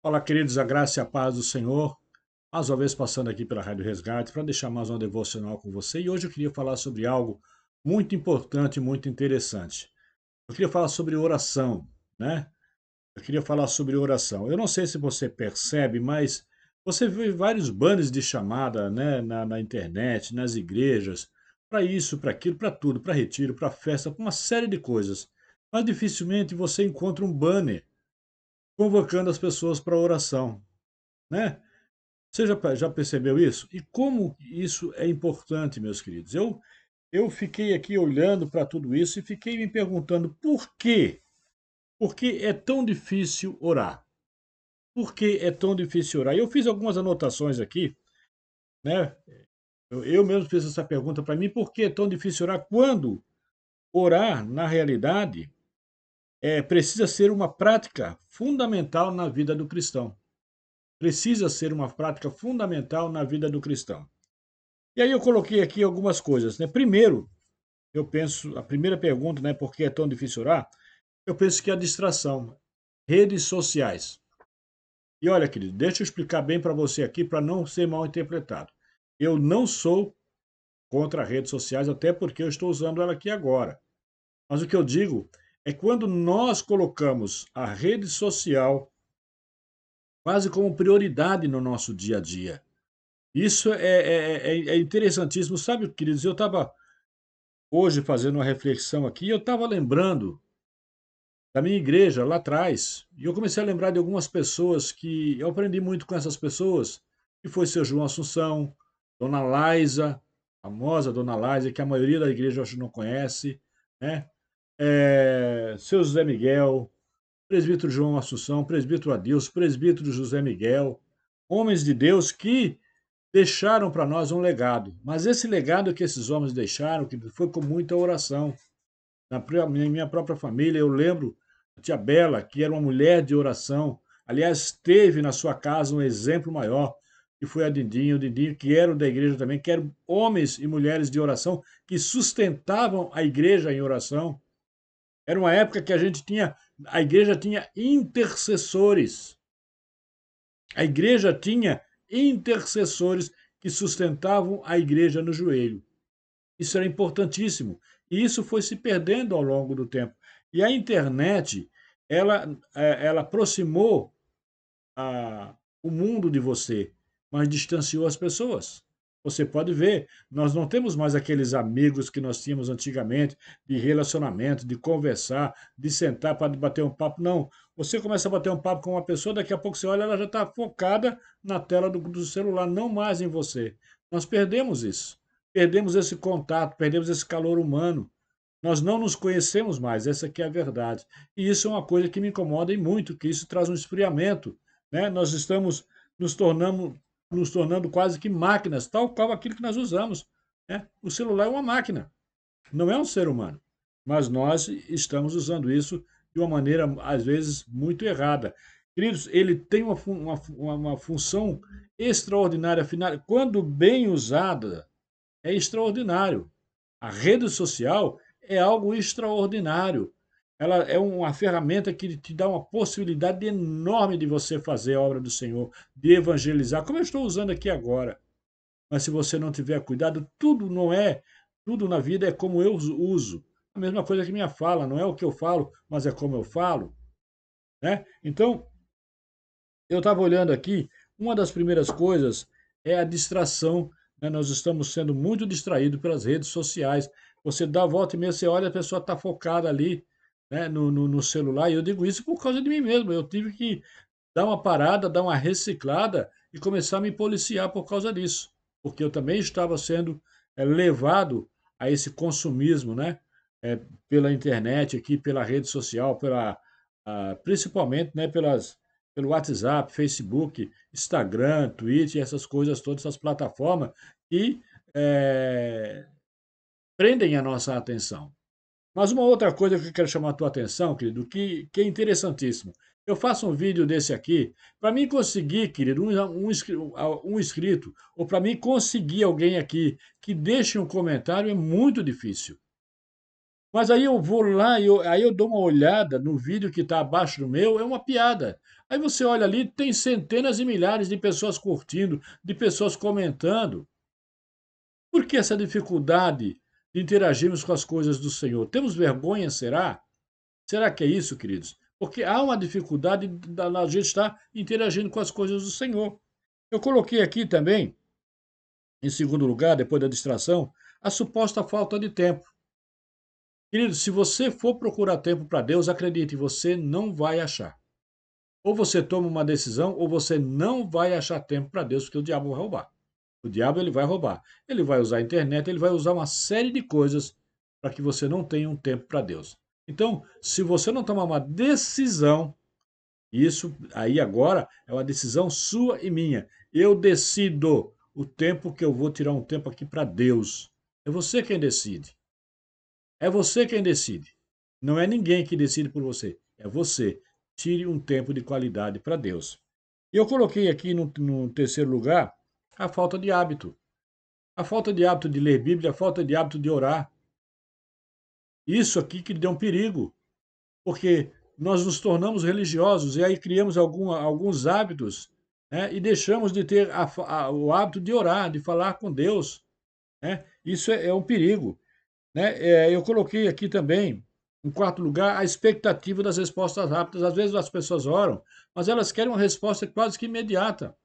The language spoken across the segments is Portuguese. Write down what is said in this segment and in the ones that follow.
Olá, queridos, a graça e a paz do Senhor. Mais uma vez passando aqui pela Rádio Resgate para deixar mais uma devocional com você. E hoje eu queria falar sobre algo muito importante e muito interessante. Eu queria falar sobre oração, né? Eu queria falar sobre oração. Eu não sei se você percebe, mas você vê vários banners de chamada, né, na internet, nas igrejas, para isso, para aquilo, para tudo, para retiro, para festa, para uma série de coisas. Mas dificilmente você encontra um banner convocando as pessoas para oração, né? Você já percebeu isso? E como isso é importante, meus queridos? Eu fiquei aqui olhando para tudo isso e fiquei me perguntando por quê? Por que é tão difícil orar? Por que é tão difícil orar? E eu fiz algumas anotações aqui, né? Eu mesmo fiz essa pergunta para mim, por que é tão difícil orar? Quando orar, na realidade, precisa ser uma prática fundamental na vida do cristão. Precisa ser uma prática fundamental na vida do cristão. E aí eu coloquei aqui algumas coisas, né. Primeiro, eu penso a primeira pergunta, né, por que é tão difícil orar, eu penso que é a distração, redes sociais. E olha, querido, deixa eu explicar bem para você aqui, para não ser mal interpretado. Eu não sou contra redes sociais, até porque eu estou usando ela aqui agora. Mas o que eu digo é quando nós colocamos a rede social quase como prioridade no nosso dia a dia. Isso é interessantíssimo. Sabe, queridos, eu estava hoje fazendo uma reflexão aqui, eu estava lembrando da minha igreja lá atrás, e eu comecei a lembrar de algumas pessoas que eu aprendi muito com essas pessoas, que foi seu João Assunção, Dona Laisa, famosa Dona Laisa, que a maioria da igreja eu acho que não conhece, né? Seu José Miguel, presbítero João Assunção, presbítero Adilson, presbítero José Miguel, homens de Deus que deixaram para nós um legado. Mas esse legado que esses homens deixaram, que foi com muita oração. Na minha própria família, eu lembro a tia Bela, que era uma mulher de oração. Aliás, teve na sua casa um exemplo maior, que foi a Dindinho. O Dindinho, que era o da igreja também, que eram homens e mulheres de oração, que sustentavam a igreja em oração. Era uma época que a igreja tinha intercessores. A igreja tinha intercessores que sustentavam a igreja no joelho. Isso era importantíssimo. E isso foi se perdendo ao longo do tempo. E a internet, ela aproximou a, o mundo de você, mas distanciou as pessoas. Você pode ver, nós não temos mais aqueles amigos que nós tínhamos antigamente, de relacionamento, de conversar, de sentar para bater um papo. Não. Você começa a bater um papo com uma pessoa, daqui a pouco você olha, ela já está focada na tela do celular, não mais em você. Nós perdemos isso. Perdemos esse contato, perdemos esse calor humano. Nós não nos conhecemos mais, essa aqui é a verdade. E isso é uma coisa que me incomoda e muito, que isso traz um esfriamento, né? Nós estamos nos tornando, nos tornando quase que máquinas, tal qual aquilo que nós usamos, né? O celular é uma máquina, não é um ser humano. Mas nós estamos usando isso de uma maneira, às vezes, muito errada. Queridos, ele tem uma função extraordinária, quando bem usada, é extraordinário. A rede social é algo extraordinário. Ela é uma ferramenta que te dá uma possibilidade enorme de você fazer a obra do Senhor, de evangelizar, como eu estou usando aqui agora. Mas se você não tiver cuidado, tudo na vida é como eu uso. A mesma coisa que minha fala, não é o que eu falo, mas é como eu falo, né? Então, eu estava olhando aqui, uma das primeiras coisas é a distração, né? Nós estamos sendo muito distraídos pelas redes sociais. Você dá a volta e meia, você olha, a pessoa está focada ali, né, no celular, e eu digo isso por causa de mim mesmo. Eu tive que dar uma parada, dar uma reciclada e começar a me policiar por causa disso, porque eu também estava sendo levado a esse consumismo, né? eh, Pela internet aqui, pela rede social, principalmente, né, pelo WhatsApp, Facebook, Instagram, Twitter, essas coisas todas, essas plataformas que eh, prendem a nossa atenção. Mas uma outra coisa que eu quero chamar a tua atenção, querido, que é interessantíssimo. Eu faço um vídeo desse aqui, para mim conseguir, querido, um inscrito, ou para mim conseguir alguém aqui que deixe um comentário é muito difícil. Mas aí eu vou lá e aí eu dou uma olhada no vídeo que está abaixo do meu, é uma piada. Aí você olha ali, tem centenas e milhares de pessoas curtindo, de pessoas comentando. Por que essa dificuldade de interagirmos com as coisas do Senhor? Temos vergonha, será? Será que é isso, queridos? Porque há uma dificuldade da gente estar interagindo com as coisas do Senhor. Eu coloquei aqui também, em segundo lugar, depois da distração, a suposta falta de tempo. Querido, se você for procurar tempo para Deus, acredite, você não vai achar. Ou você toma uma decisão, ou você não vai achar tempo para Deus, porque o diabo vai roubar. O diabo ele vai roubar. Ele vai usar a internet, ele vai usar uma série de coisas para que você não tenha um tempo para Deus. Então, se você não tomar uma decisão, isso aí agora é uma decisão sua e minha. Eu decido o tempo que eu vou tirar um tempo aqui para Deus. É você quem decide. É você quem decide. Não é ninguém que decide por você. É você. Tire um tempo de qualidade para Deus. E eu coloquei aqui no terceiro lugar a falta de hábito. A falta de hábito de ler Bíblia, a falta de hábito de orar. Isso aqui que deu um perigo, porque nós nos tornamos religiosos e aí criamos alguns hábitos, né, e deixamos de ter o hábito de orar, de falar com Deus. Né? Isso é um perigo. Né? Eu coloquei aqui também, em quarto lugar, a expectativa das respostas rápidas. Às vezes as pessoas oram, mas elas querem uma resposta quase que imediata.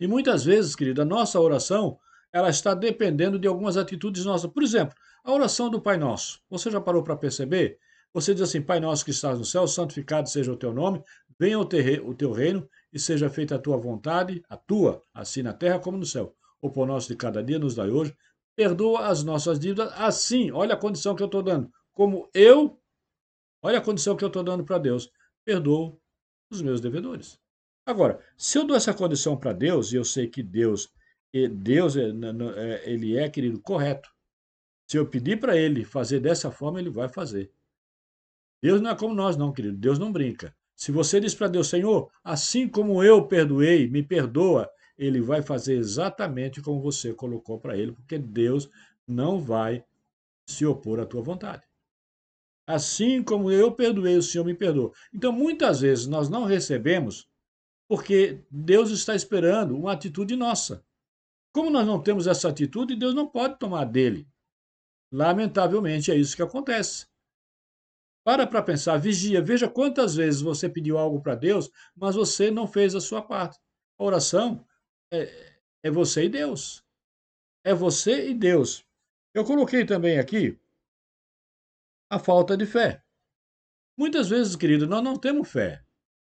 E muitas vezes, querida, a nossa oração, ela está dependendo de algumas atitudes nossas. Por exemplo, a oração do Pai Nosso. Você já parou para perceber? Você diz assim, Pai Nosso que estás no céu, santificado seja o teu nome, venha o teu reino e seja feita a tua vontade, a tua, assim na terra como no céu. O pão nosso de cada dia nos dai hoje. Perdoa as nossas dívidas, assim, olha a condição que eu estou dando. Como eu, olha a condição que eu estou dando para Deus. Perdoo os meus devedores. Agora, se eu dou essa condição para Deus, e eu sei que Deus ele é, querido, correto. Se eu pedir para ele fazer dessa forma, ele vai fazer. Deus não é como nós, não, querido. Deus não brinca. Se você diz para Deus, Senhor, assim como eu perdoei, me perdoa, ele vai fazer exatamente como você colocou para ele, porque Deus não vai se opor à tua vontade. Assim como eu perdoei, o Senhor me perdoa. Então, muitas vezes nós não recebemos porque Deus está esperando uma atitude nossa. Como nós não temos essa atitude, Deus não pode tomar dele. Lamentavelmente, é isso que acontece. Para pensar, vigia, veja quantas vezes você pediu algo para Deus, mas você não fez a sua parte. A oração é você e Deus. É você e Deus. Eu coloquei também aqui a falta de fé. Muitas vezes, querido, nós não temos fé.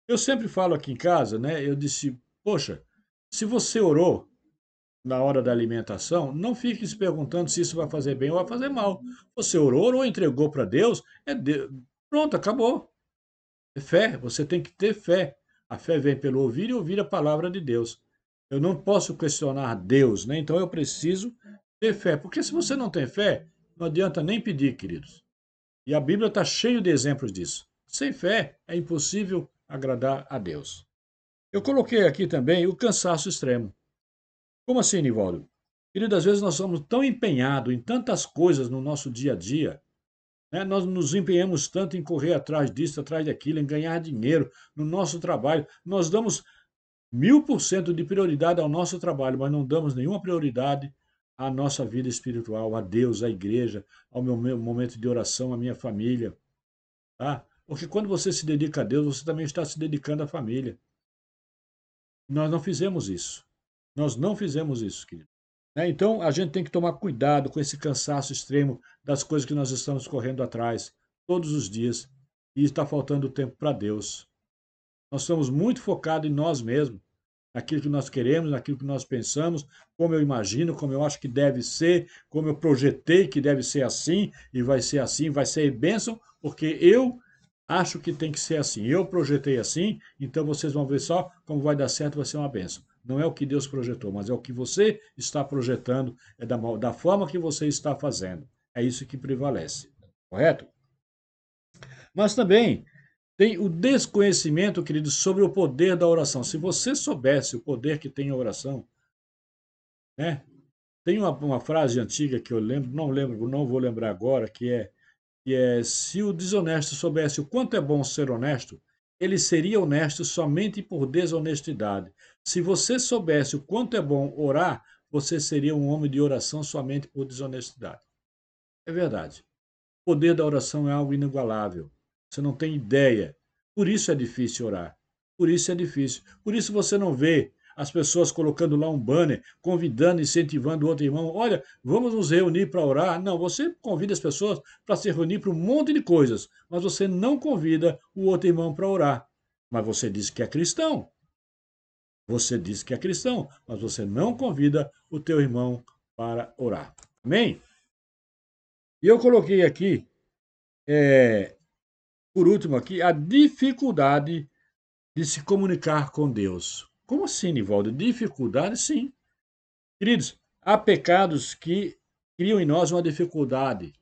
Eu sempre falo aqui em casa, né? Eu disse, poxa, se você orou na hora da alimentação, não fique se perguntando se isso vai fazer bem ou vai fazer mal. Você orou ou entregou para Deus, pronto, acabou. É fé, você tem que ter fé. A fé vem pelo ouvir e ouvir a palavra de Deus. Eu não posso questionar Deus, né? Então eu preciso ter fé. Porque se você não tem fé, não adianta nem pedir, queridos. E a Bíblia está cheia de exemplos disso. Sem fé é impossível agradar a Deus. Eu coloquei aqui também o cansaço extremo. Como assim, Nivaldo? Querido, às vezes nós somos tão empenhados em tantas coisas no nosso dia a dia, né? Nós nos empenhamos tanto em correr atrás disso, atrás daquilo, em ganhar dinheiro no nosso trabalho. Nós damos 1000% de prioridade ao nosso trabalho, mas não damos nenhuma prioridade à nossa vida espiritual, a Deus, à igreja, ao meu momento de oração, à minha família. Tá? Porque quando você se dedica a Deus, você também está se dedicando à família. Nós não fizemos isso. Nós não fizemos isso, querido. Né? Então, a gente tem que tomar cuidado com esse cansaço extremo das coisas que nós estamos correndo atrás todos os dias e está faltando tempo para Deus. Nós estamos muito focados em nós mesmos, naquilo que nós queremos, naquilo que nós pensamos, como eu imagino, como eu acho que deve ser, como eu projetei que deve ser assim, vai ser bênção, porque eu acho que tem que ser assim. Eu projetei assim, então vocês vão ver só como vai dar certo, vai ser uma bênção. Não é o que Deus projetou, mas é o que você está projetando, é da forma que você está fazendo. É isso que prevalece. Correto? Mas também tem o desconhecimento, querido, sobre o poder da oração. Se você soubesse o poder que tem a oração, né? Tem uma frase antiga que eu lembro, não lembro, não vou lembrar agora, que é que é: se o desonesto soubesse o quanto é bom ser honesto, ele seria honesto somente por desonestidade. Se você soubesse o quanto é bom orar, você seria um homem de oração somente por desonestidade. É verdade. O poder da oração é algo inigualável. Você não tem ideia. Por isso é difícil orar. Por isso é difícil. Por isso você não vê as pessoas colocando lá um banner, convidando, incentivando o outro irmão. Olha, vamos nos reunir para orar. Não, você convida as pessoas para se reunir para um monte de coisas, mas você não convida o outro irmão para orar. Mas você diz que é cristão. Você diz que é cristão, mas você não convida o teu irmão para orar. Amém? E eu coloquei aqui, por último aqui, a dificuldade de se comunicar com Deus. Como assim, Nivaldo? Dificuldade? Sim. Queridos, há pecados que criam em nós uma dificuldade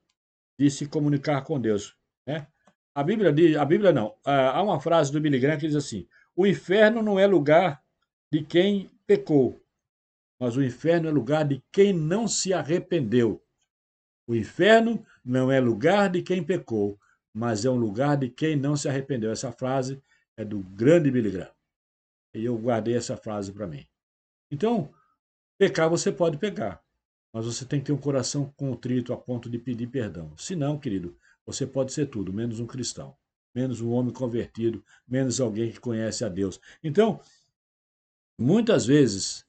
de se comunicar com Deus, né? A Bíblia diz, a Bíblia não, há uma frase do Billy Graham que diz assim: o inferno não é lugar de quem pecou, mas o inferno é lugar de quem não se arrependeu. O inferno não é lugar de quem pecou, mas é um lugar de quem não se arrependeu. Essa frase é do grande Billy Graham. E eu guardei essa frase para mim. Então, pecar você pode pecar, mas você tem que ter um coração contrito a ponto de pedir perdão. Se não, querido, você pode ser tudo, menos um cristão, menos um homem convertido, menos alguém que conhece a Deus. Então, muitas vezes,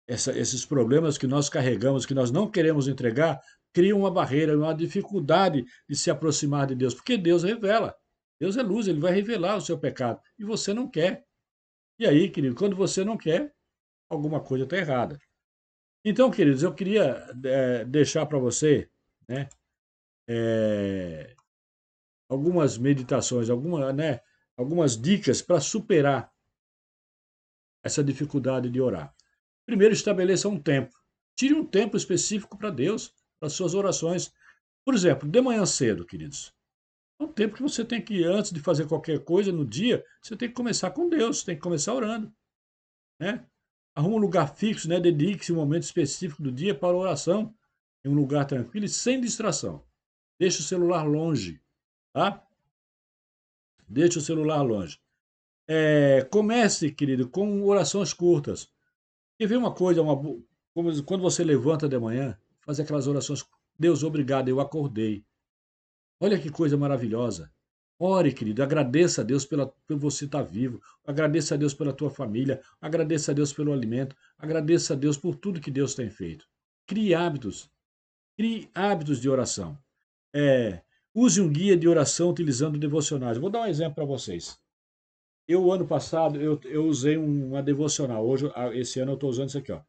esses problemas que nós carregamos, que nós não queremos entregar, criam uma barreira, uma dificuldade de se aproximar de Deus, porque Deus revela. Deus é luz, ele vai revelar o seu pecado, e você não quer. E aí, querido, quando você não quer, alguma coisa está errada. Então, queridos, eu queria deixar para você, né, é, algumas meditações, algumas dicas para superar essa dificuldade de orar. Primeiro, estabeleça um tempo. Tire um tempo específico para Deus, para suas orações. Por exemplo, de manhã cedo, queridos. É um tempo que você tem que, antes de fazer qualquer coisa no dia, você tem que começar com Deus, tem que começar orando, né? Arruma um lugar fixo, né? Dedique-se um momento específico do dia para oração, em um lugar tranquilo e sem distração. Deixe o celular longe, tá? Deixe o celular longe. Comece, querido, com orações curtas. E vê uma coisa, como quando você levanta de manhã, faz aquelas orações. Deus, obrigado, eu acordei. Olha que coisa maravilhosa. Ore, querido, agradeça a Deus por você estar vivo. Agradeça a Deus pela tua família. Agradeça a Deus pelo alimento. Agradeça a Deus por tudo que Deus tem feito. Crie hábitos. Crie hábitos de oração. Use um guia de oração utilizando devocionais. Vou dar um exemplo para vocês. Ano passado, eu usei uma devocional. Hoje, esse ano, eu estou usando isso aqui, ó.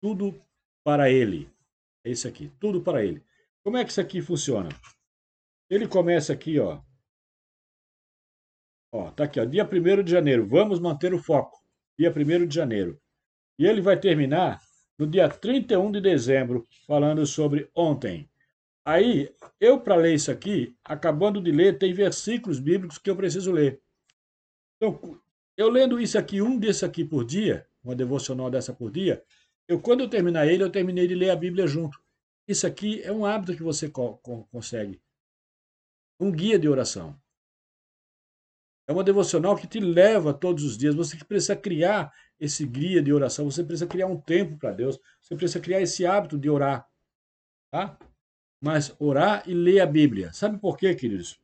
Tudo para Ele. É esse aqui, tudo para Ele. Como é que isso aqui funciona? Ele começa aqui, ó. Ó, tá aqui, ó. Dia 1º de janeiro. Vamos manter o foco. Dia 1º de janeiro. E ele vai terminar no dia 31 de dezembro, falando sobre ontem. Aí, eu, para ler isso aqui, acabando de ler, tem versículos bíblicos que eu preciso ler. Então, eu lendo isso aqui, um desse aqui por dia, uma devocional dessa por dia, quando eu terminar ele, eu terminei de ler a Bíblia junto. Isso aqui é um hábito que você consegue. Um guia de oração. É uma devocional que te leva todos os dias. Você que precisa criar esse guia de oração, você precisa criar um tempo para Deus, você precisa criar esse hábito de orar, tá? Mas orar e ler a Bíblia. Sabe por quê, queridos?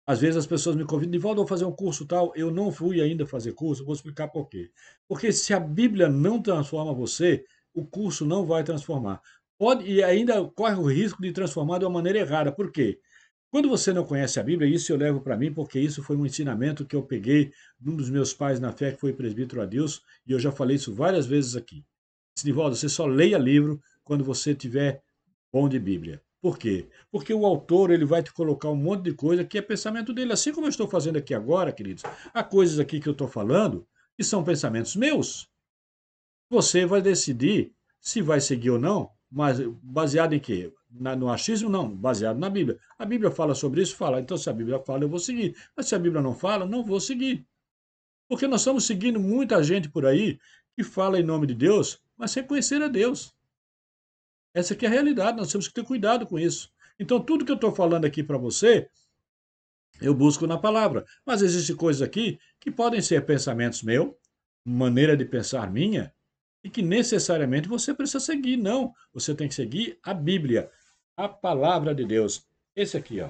Às vezes as pessoas me convidam, Nivaldo, vou fazer um curso tal. Eu não fui ainda fazer curso, vou explicar por quê. Porque se a Bíblia não transforma você, o curso não vai transformar. Pode, e ainda corre o risco de transformar de uma maneira errada. Por quê? Quando você não conhece a Bíblia, isso eu levo para mim, porque isso foi um ensinamento que eu peguei de um dos meus pais na fé, que foi presbítero a Deus, e eu já falei isso várias vezes aqui. Nivaldo, você só leia livro quando você tiver bom de Bíblia. Por quê? Porque o autor ele vai te colocar um monte de coisa que é pensamento dele. Assim como eu estou fazendo aqui agora, queridos, há coisas aqui que eu estou falando que são pensamentos meus. Você vai decidir se vai seguir ou não, mas baseado em quê? No achismo? Não, baseado na Bíblia. A Bíblia fala sobre isso? Fala. Então, se a Bíblia fala, eu vou seguir. Mas se a Bíblia não fala, não vou seguir. Porque nós estamos seguindo muita gente por aí que fala em nome de Deus, mas sem conhecer a Deus. Essa aqui é a realidade, nós temos que ter cuidado com isso. Então, tudo que eu estou falando aqui para você, eu busco na palavra. Mas existem coisas aqui que podem ser pensamentos meus, maneira de pensar minha, e que necessariamente você precisa seguir. Não, você tem que seguir a Bíblia, a palavra de Deus. Esse aqui, ó.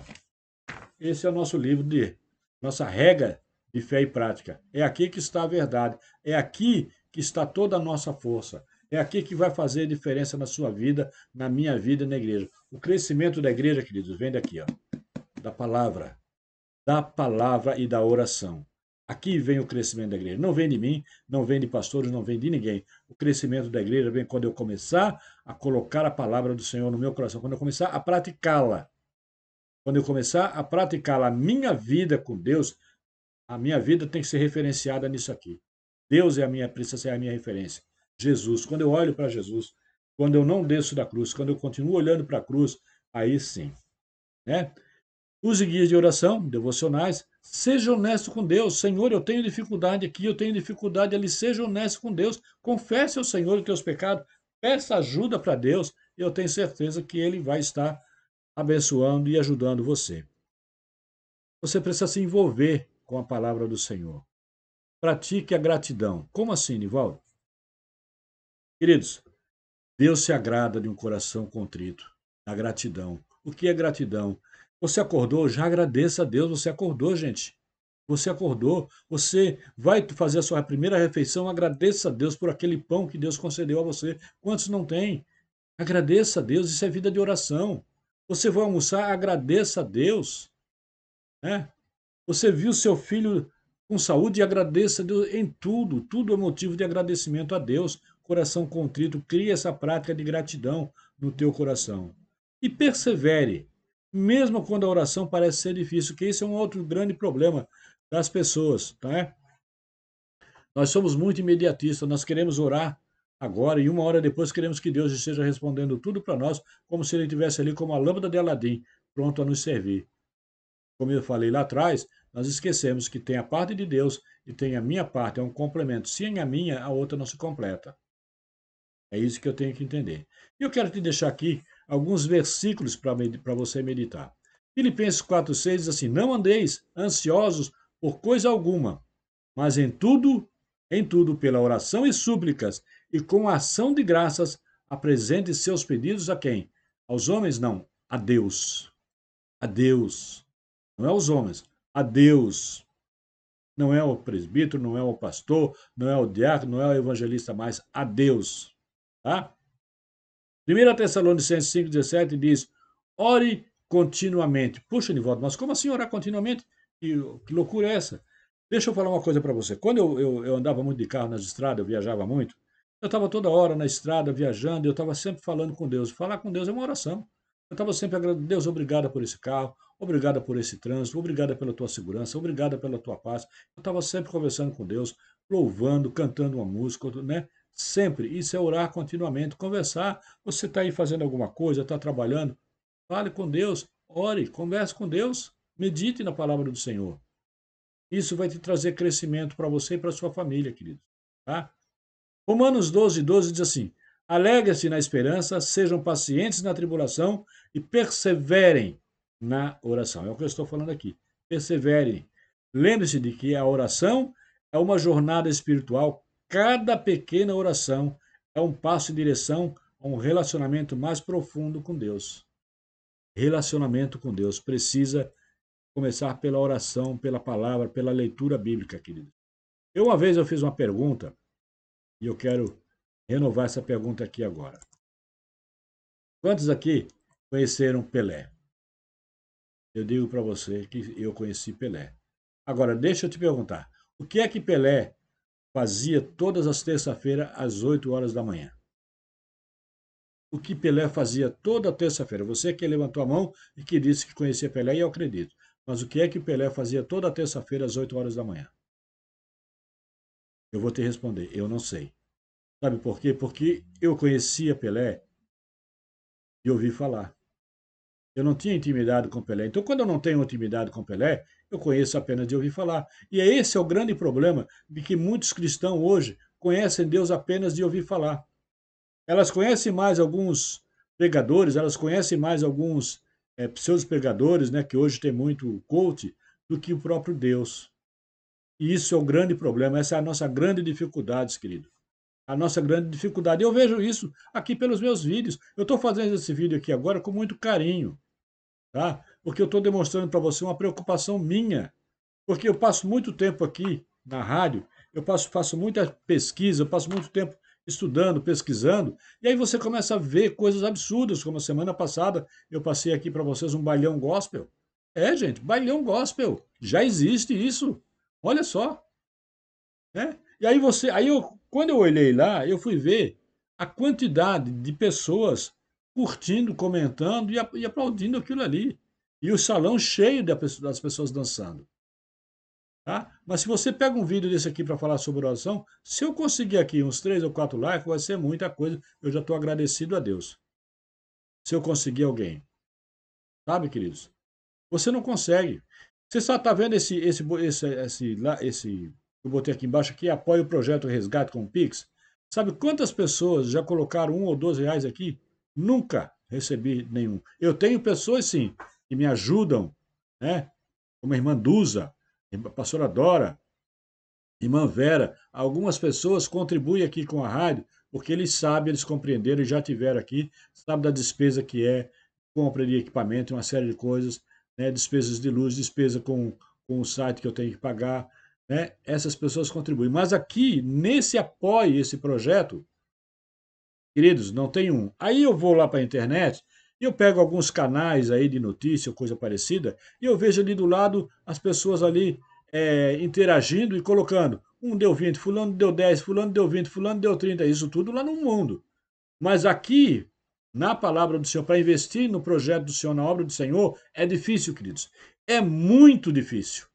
Esse é o nosso livro de nossa regra de fé e prática. É aqui que está a verdade. É aqui que está toda a nossa força. É aqui que vai fazer diferença na sua vida, na minha vida e na igreja. O crescimento da igreja, queridos, vem daqui, ó, da palavra e da oração. Aqui vem o crescimento da igreja. Não vem de mim, não vem de pastores, não vem de ninguém. O crescimento da igreja vem quando eu começar a colocar a palavra do Senhor no meu coração, quando eu começar a praticá-la. Quando eu começar a praticá-la, a minha vida com Deus, a minha vida tem que ser referenciada nisso aqui. Deus é a minha, precisa ser a minha referência. Jesus, quando eu olho para Jesus, quando eu não desço da cruz, quando eu continuo olhando para a cruz, aí sim, né? Use guias de oração, devocionais. Seja honesto com Deus. Senhor, eu tenho dificuldade aqui, eu tenho dificuldade ali. Seja honesto com Deus. Confesse ao Senhor os teus pecados. Peça ajuda para Deus. E eu tenho certeza que Ele vai estar abençoando e ajudando você. Você precisa se envolver com a palavra do Senhor. Pratique a gratidão. Como assim, Nivaldo? Queridos, Deus se agrada de um coração contrito, da gratidão. O que é gratidão? Você acordou? Já agradeça a Deus. Você acordou, gente. Você acordou. Você vai fazer a sua primeira refeição. Agradeça a Deus por aquele pão que Deus concedeu a você. Quantos não têm? Agradeça a Deus. Isso é vida de oração. Você vai almoçar? Agradeça a Deus. Né? Você viu seu filho com saúde e agradeça a Deus em tudo. Tudo é motivo de agradecimento a Deus. Coração contrito, cria essa prática de gratidão no teu coração. E persevere, mesmo quando a oração parece ser difícil, que esse é um outro grande problema das pessoas, tá? Nós somos muito imediatistas, nós queremos orar agora e uma hora depois queremos que Deus esteja respondendo tudo para nós, como se ele estivesse ali como a lâmpada de Aladim, pronto a nos servir. Como eu falei lá atrás, nós esquecemos que tem a parte de Deus e tem a minha parte, é um complemento. Sem a minha, a outra não se completa. É isso que eu tenho que entender. E eu quero te deixar aqui alguns versículos para você meditar. Filipenses 4,6 diz assim: Não andeis ansiosos por coisa alguma, mas em tudo, pela oração e súplicas, e com ação de graças, apresente seus pedidos a quem? Aos homens? Não, a Deus. A Deus. Não é aos homens, a Deus. Não é o presbítero, não é o pastor, não é o diácono, não é o evangelista, mas a Deus. Tá? 1 Tessalonicenses 5,17 diz: ore continuamente. Puxa, Nivaldo, mas como assim orar continuamente? Que loucura é essa? Deixa eu falar uma coisa para você. Quando eu andava muito de carro nas estradas, eu viajava muito, eu estava toda hora na estrada viajando, eu estava sempre falando com Deus. Falar com Deus é uma oração. Eu estava sempre agradecendo, Deus, obrigada por esse carro, obrigada por esse trânsito, obrigada pela tua segurança, obrigada pela tua paz. Eu estava sempre conversando com Deus, louvando, cantando uma música, né? Sempre. Isso é orar continuamente, conversar. Você está aí fazendo alguma coisa, está trabalhando, fale com Deus, ore, converse com Deus, medite na palavra do Senhor. Isso vai te trazer crescimento para você e para sua família, querido. Tá? Romanos 12 diz assim: alegrem-se na esperança, sejam pacientes na tribulação e perseverem na oração. É o que eu estou falando aqui. Perseverem. Lembre-se de que a oração é uma jornada espiritual. Cada pequena oração é um passo em direção a um relacionamento mais profundo com Deus. Relacionamento com Deus precisa começar pela oração, pela palavra, pela leitura bíblica, querido. Uma vez eu fiz uma pergunta e eu quero renovar essa pergunta aqui agora. Quantos aqui conheceram Pelé? Eu digo para você que eu conheci Pelé. Agora, deixa eu te perguntar, o que é que Pelé fazia todas as terças-feiras às 8 horas da manhã? O que Pelé fazia toda terça-feira? Você que levantou a mão e que disse que conhecia Pelé, e eu acredito. Mas o que é que Pelé fazia toda terça-feira às 8 horas da manhã? Eu vou te responder, eu não sei. Sabe por quê? Porque eu conhecia Pelé e ouvi falar. Eu não tinha intimidade com Pelé. Então, quando eu não tenho intimidade com Pelé, eu conheço apenas de ouvir falar. E esse é o grande problema de que muitos cristãos hoje conhecem Deus apenas de ouvir falar. Elas conhecem mais alguns pregadores, elas conhecem mais alguns pseudos-pregadores, né, que hoje tem muito coach, do que o próprio Deus. E isso é o grande problema, essa é a nossa grande dificuldade, querido. A nossa grande dificuldade. Eu vejo isso aqui pelos meus vídeos. Eu estou fazendo esse vídeo aqui agora com muito carinho, tá? Porque eu estou demonstrando para você uma preocupação minha. Porque eu passo muito tempo aqui na rádio, faço muita pesquisa, eu passo muito tempo estudando, pesquisando, e aí você começa a ver coisas absurdas, como a semana passada eu passei aqui para vocês um bailão gospel. É, gente, bailão gospel. Já existe isso. Olha só, né? E aí quando eu olhei lá, eu fui ver a quantidade de pessoas curtindo, comentando e aplaudindo aquilo ali. E o salão cheio das pessoas dançando. Tá? Mas se você pega um vídeo desse aqui para falar sobre oração, se eu conseguir aqui uns 3 ou 4 likes, vai ser muita coisa. Eu já estou agradecido a Deus. Se eu conseguir alguém. Sabe, queridos? Você não consegue. Você só está vendo esse que eu botei aqui embaixo aqui, apoia o projeto Resgate com o Pix. Sabe quantas pessoas já colocaram R$ 1 ou R$ 2 aqui? Nunca recebi nenhum. Eu tenho pessoas, sim, que me ajudam, né? Como a irmã Duza, a pastora Dora, irmã Vera. Algumas pessoas contribuem aqui com a rádio, porque eles sabem, eles compreenderam e já tiveram aqui, sabem da despesa que é, compra de equipamento, uma série de coisas, né? Despesas de luz, despesa com o site que eu tenho que pagar, né? Essas pessoas contribuem. Mas aqui, nesse apoio, esse projeto, queridos, não tem um. Aí eu vou lá para a internet e eu pego alguns canais aí de notícia ou coisa parecida e eu vejo ali do lado as pessoas ali interagindo e colocando. Um deu 20, fulano deu 10, fulano deu 20, fulano deu 30. Isso tudo lá no mundo. Mas aqui, na palavra do Senhor, para investir no projeto do Senhor, na obra do Senhor, é difícil, queridos. É muito difícil.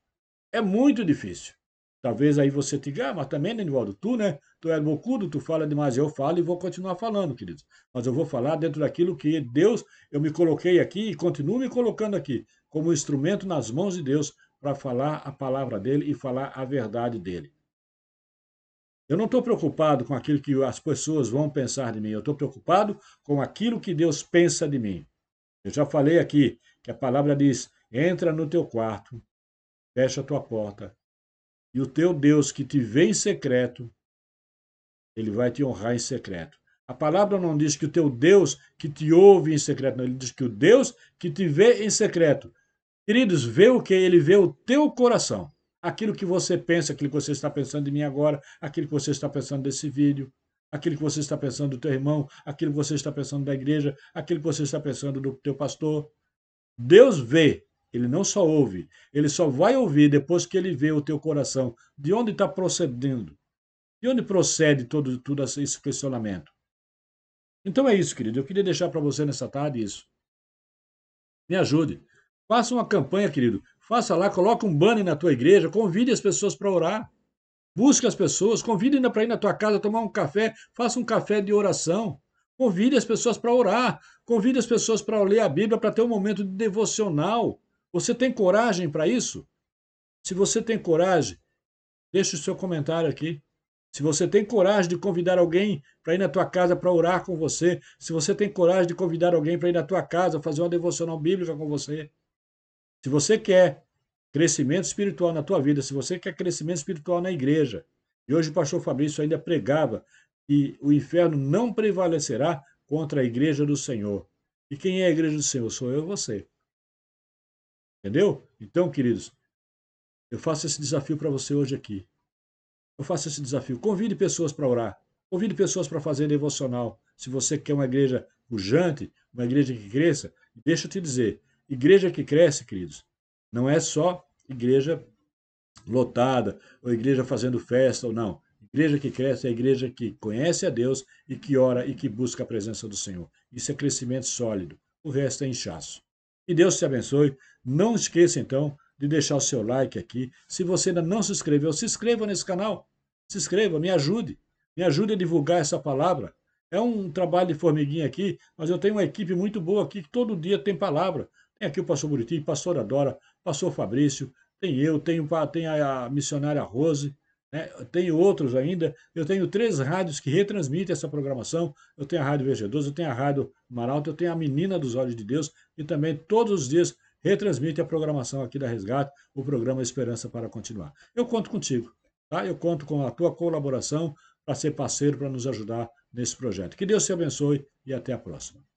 É muito difícil. Talvez aí você diga, mas também, né, Nivaldo, tu, né? Tu é bocudo, tu fala demais. Eu falo e vou continuar falando, queridos. Mas eu vou falar dentro daquilo que Deus, eu me coloquei aqui e continuo me colocando aqui, como instrumento nas mãos de Deus para falar a palavra dele e falar a verdade dele. Eu não estou preocupado com aquilo que as pessoas vão pensar de mim, eu estou preocupado com aquilo que Deus pensa de mim. Eu já falei aqui que a palavra diz: entra no teu quarto, fecha a tua porta, e o teu Deus que te vê em secreto, ele vai te honrar em secreto. A palavra não diz que o teu Deus que te ouve em secreto, não, ele diz que o Deus que te vê em secreto. Queridos, vê o que? Ele vê o teu coração. Aquilo que você pensa, aquilo que você está pensando de mim agora, aquilo que você está pensando desse vídeo, aquilo que você está pensando do teu irmão, aquilo que você está pensando da igreja, aquilo que você está pensando do teu pastor. Deus vê, ele não só ouve, ele só vai ouvir depois que ele vê o teu coração, de onde está procedendo, de onde procede todo esse questionamento. Então é isso, querido, eu queria deixar para você nessa tarde isso. Me ajude. Faça uma campanha, querido. Faça lá, coloque um banner na tua igreja, convide as pessoas para orar. Busque as pessoas, convide ainda para ir na tua casa tomar um café, faça um café de oração. Convide as pessoas para orar, convide as pessoas para ler a Bíblia, para ter um momento de devocional. Você tem coragem para isso? Se você tem coragem, deixe o seu comentário aqui. Se você tem coragem de convidar alguém para ir na tua casa para orar com você, se você tem coragem de convidar alguém para ir na tua casa fazer uma devocional bíblica com você, se você quer crescimento espiritual na tua vida, se você quer crescimento espiritual na igreja, e hoje o pastor Fabrício ainda pregava que o inferno não prevalecerá contra a igreja do Senhor. E quem é a igreja do Senhor? Sou eu e você. Entendeu? Então, queridos, eu faço esse desafio para você hoje aqui. Eu faço esse desafio. Convide pessoas para orar. Convide pessoas para fazer devocional. Se você quer uma igreja pujante, uma igreja que cresça, deixa eu te dizer, igreja que cresce, queridos, não é só igreja lotada, ou igreja fazendo festa, ou não. Igreja que cresce é a igreja que conhece a Deus e que ora e que busca a presença do Senhor. Isso é crescimento sólido. O resto é inchaço. E Deus te abençoe. Não esqueça, então, de deixar o seu like aqui. Se você ainda não se inscreveu, se inscreva nesse canal. Se inscreva, me ajude. Me ajude a divulgar essa palavra. É um trabalho de formiguinha aqui, mas eu tenho uma equipe muito boa aqui que todo dia tem palavra. Tem aqui o pastor Buriti, pastor Adora, pastor Fabrício, tem eu, tem a missionária Rose, né? Eu tenho outros ainda, eu tenho 3 rádios que retransmitem essa programação, eu tenho a Rádio VG12, eu tenho a Rádio Maralto, eu tenho a Menina dos Olhos de Deus, e também todos os dias retransmite a programação aqui da Resgate, o programa Esperança para Continuar. Eu conto contigo, tá? Eu conto com a tua colaboração para ser parceiro, para nos ajudar nesse projeto. Que Deus te abençoe e até a próxima.